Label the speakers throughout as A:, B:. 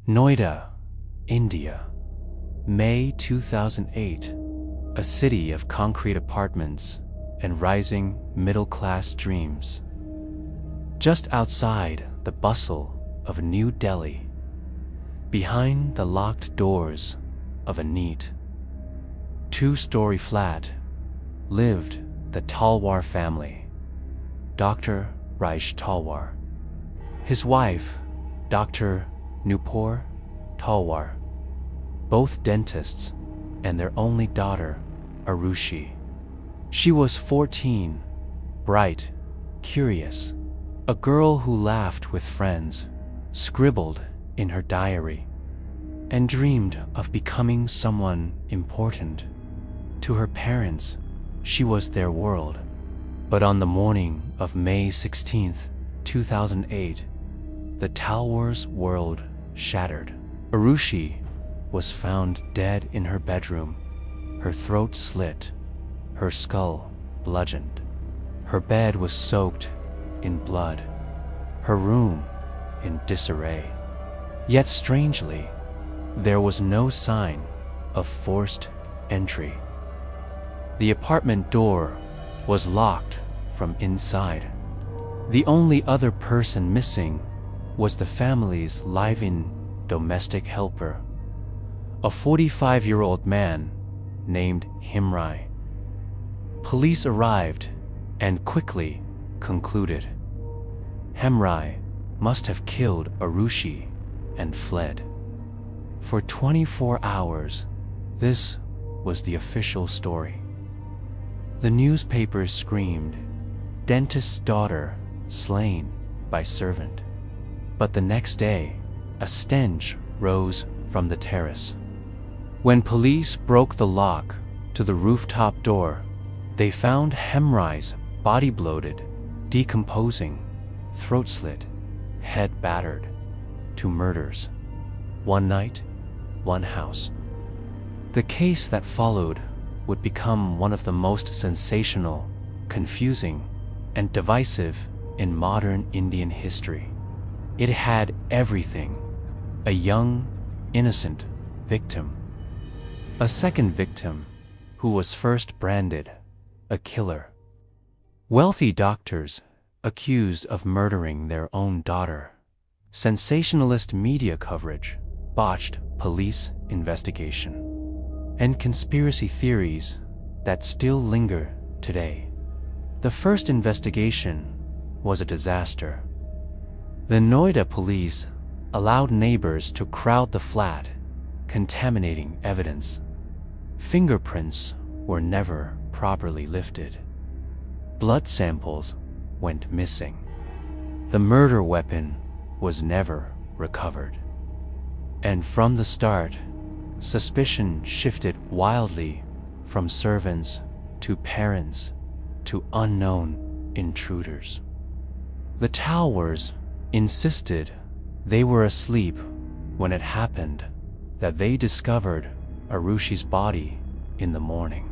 A: Noida, India. May 2008. A city of concrete apartments and rising middle-class dreams. Just outside the bustle of New Delhi, behind the locked doors of a neat two-story flat, lived the Talwar family. Dr. Aarushi Talwar, his wife, Dr. Nupur Talwar, both dentists, and their only daughter, Aarushi. She was 14, bright, curious, a girl who laughed with friends, scribbled in her diary, and dreamed of becoming someone important. To her parents, she was their world. But on the morning of May 16, 2008, the Talwar's world shattered. Aarushi was found dead in her bedroom, her throat slit, her skull bludgeoned. Her bed was soaked in blood, her room in disarray. Yet strangely, there was no sign of forced entry. The apartment door was locked from inside. The only other person missing was the family's live-in domestic helper, a 45-year-old man named Hemraj. Police arrived and quickly concluded Hemraj must have killed Aarushi and fled. For 24 hours, this was the official story. The newspapers screamed, "Dentist's daughter slain by servant." But the next day, a stench rose from the terrace. When police broke the lock to the rooftop door, they found Hemraj's body bloated, decomposing, throat slit, head battered. 2 murders. 1 night, 1 house. The case that followed would become one of the most sensational, confusing, and divisive in modern Indian history. It had everything: a young, innocent victim, a second victim who was first branded a killer, wealthy doctors accused of murdering their own daughter, sensationalist media coverage, botched police investigation, and conspiracy theories that still linger today. The first investigation was a disaster. The Noida police allowed neighbors to crowd the flat, contaminating evidence. Fingerprints were never properly lifted. Blood samples went missing. The murder weapon was never recovered. And from the start, suspicion shifted wildly from servants to parents to unknown intruders. The Talwars insisted they were asleep when it happened, that they discovered Aarushi's body in the morning.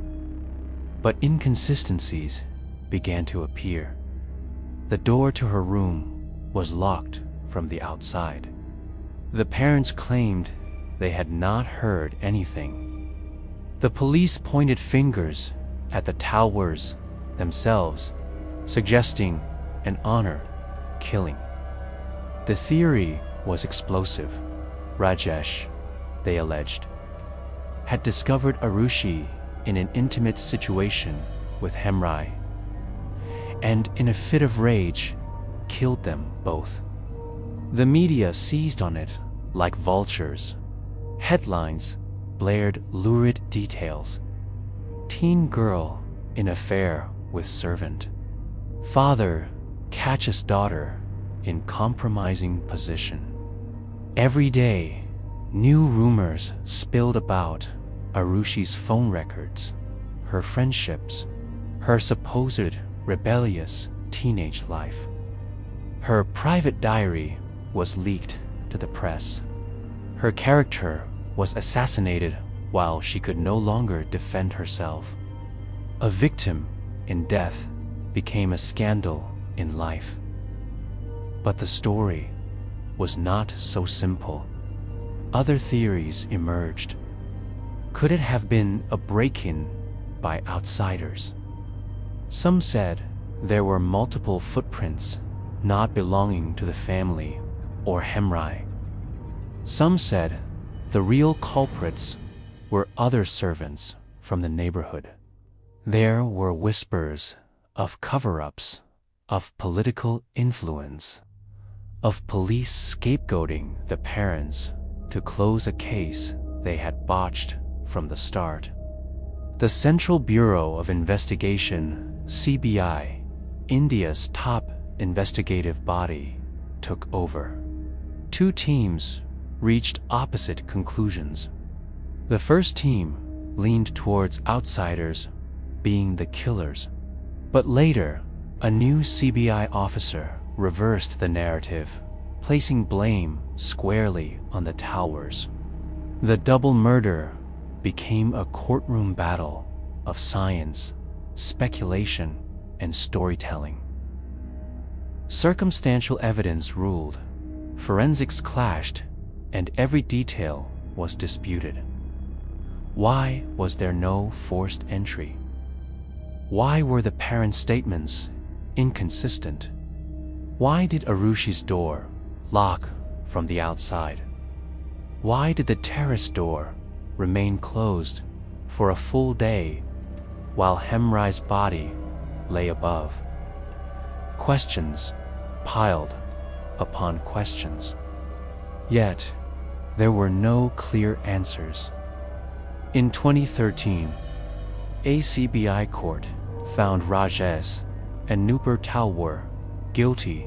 A: But inconsistencies began to appear. The door to her room was locked from the outside. The parents claimed they had not heard anything. The police pointed fingers at the Talwars themselves, suggesting an honor killing. The theory was explosive. Rajesh, they alleged, had discovered Aarushi in an intimate situation with Hemraj, and in a fit of rage, killed them both. The media seized on it like vultures. Headlines blared lurid details. Teen girl in affair with servant. Father catches daughter in compromising position. Every day, new rumors spilled about Aarushi's phone records, her friendships, her supposed rebellious teenage life. Her private diary was leaked to the press. Her character was assassinated while she could no longer defend herself. A victim in death became a scandal in life. But the story was not so simple. other theories emerged. Could it have been a break-in by outsiders? Some said there were multiple footprints not belonging to the family or Hemraj. Some said the real culprits were other servants from the neighborhood. There were whispers of cover-ups, of political influence, of police scapegoating the parents to close a case they had botched from the start. The Central Bureau of Investigation, CBI, India's top investigative body, took over. Two teams reached opposite conclusions. The first team leaned towards outsiders being the killers, but later, a new CBI officer reversed the narrative, placing blame squarely on the Talwars. The double murder became a courtroom battle of science, speculation, and storytelling. Circumstantial evidence ruled, forensics clashed, and every detail was disputed. Why was there no forced entry? Why were the parents' statements inconsistent? Why did Aarushi's door lock from the outside? Why did the terrace door remain closed for a full day while Hemraj's body lay above? Questions piled upon questions. Yet, there were no clear answers. In 2013, a CBI court found Rajesh and Nupur Talwar guilty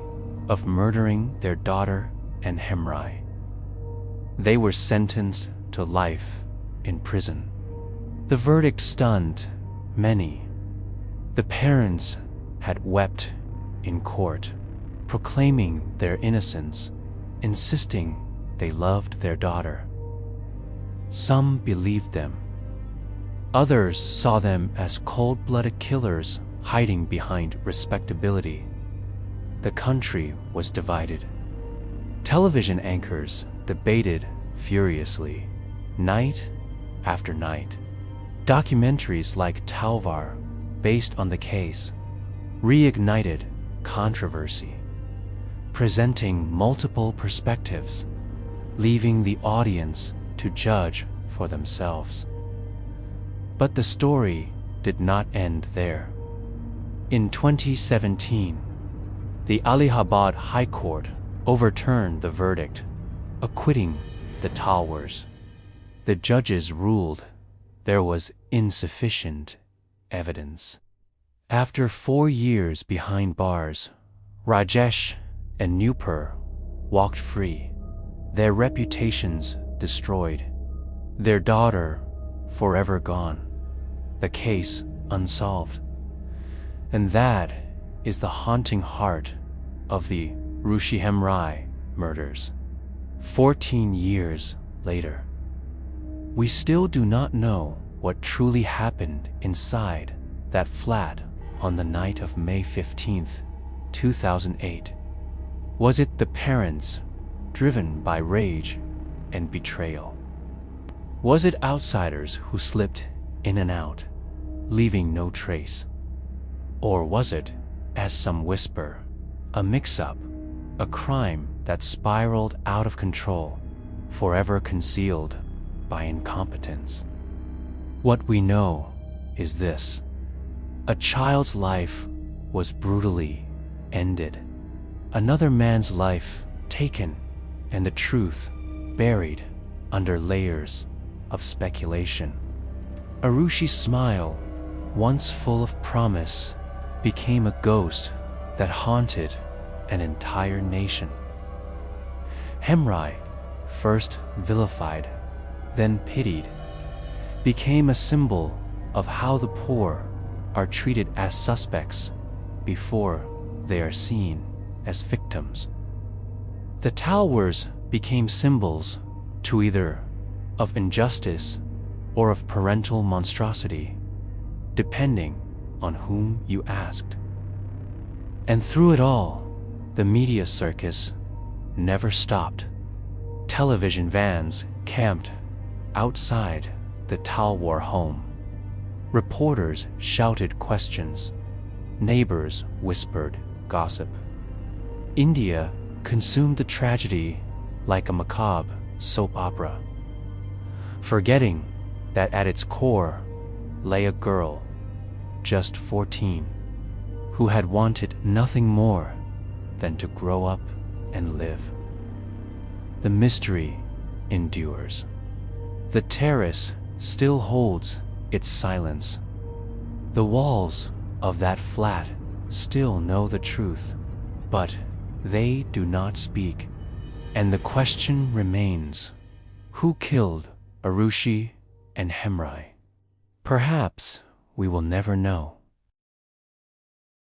A: of murdering their daughter and Hemraj. They were sentenced to life in prison. The verdict stunned many. The parents had wept in court, proclaiming their innocence, insisting they loved their daughter. Some believed them. Others saw them as cold-blooded killers hiding behind respectability. The country was divided. Television anchors debated furiously, night after night. Documentaries like Talwar, based on the case, reignited controversy, presenting multiple perspectives, leaving the audience to judge for themselves. But the story did not end there. In 2017, the Allahabad High Court overturned the verdict, acquitting the Talwars. The judges ruled there was insufficient evidence. After 4 years behind bars, Rajesh and Nupur walked free, their reputations destroyed, their daughter forever gone, the case unsolved. And that is the haunting heart of the Aarushi-Hemraj murders. 14 years later, we still do not know what truly happened inside that flat on the night of May 15th, 2008. Was it the parents, driven by rage and betrayal? Was it outsiders who slipped in and out, leaving no trace? Or was it, as some whisper, a mix-up, a crime that spiraled out of control, forever concealed by incompetence? What we know is this: a child's life was brutally ended, another man's life taken, and the truth buried under layers of speculation. Aarushi's smile, once full of promise, became a ghost that haunted an entire nation. Hemraj, first vilified, then pitied, became a symbol of how the poor are treated as suspects before they are seen as victims. The Talwars became symbols to either of injustice or of parental monstrosity, depending on whom you asked. And through it all, the media circus never stopped, television vans camped outside the Talwar home. Reporters shouted questions. Neighbors whispered gossip. India consumed the tragedy like a macabre soap opera, forgetting that at its core lay a girl, just 14, who had wanted nothing more than to grow up and live. The mystery endures. The terrace still holds its silence. The walls of that flat still know the truth, but they do not speak. And the question remains, who killed Aarushi and Hemraj? Perhaps we will never know.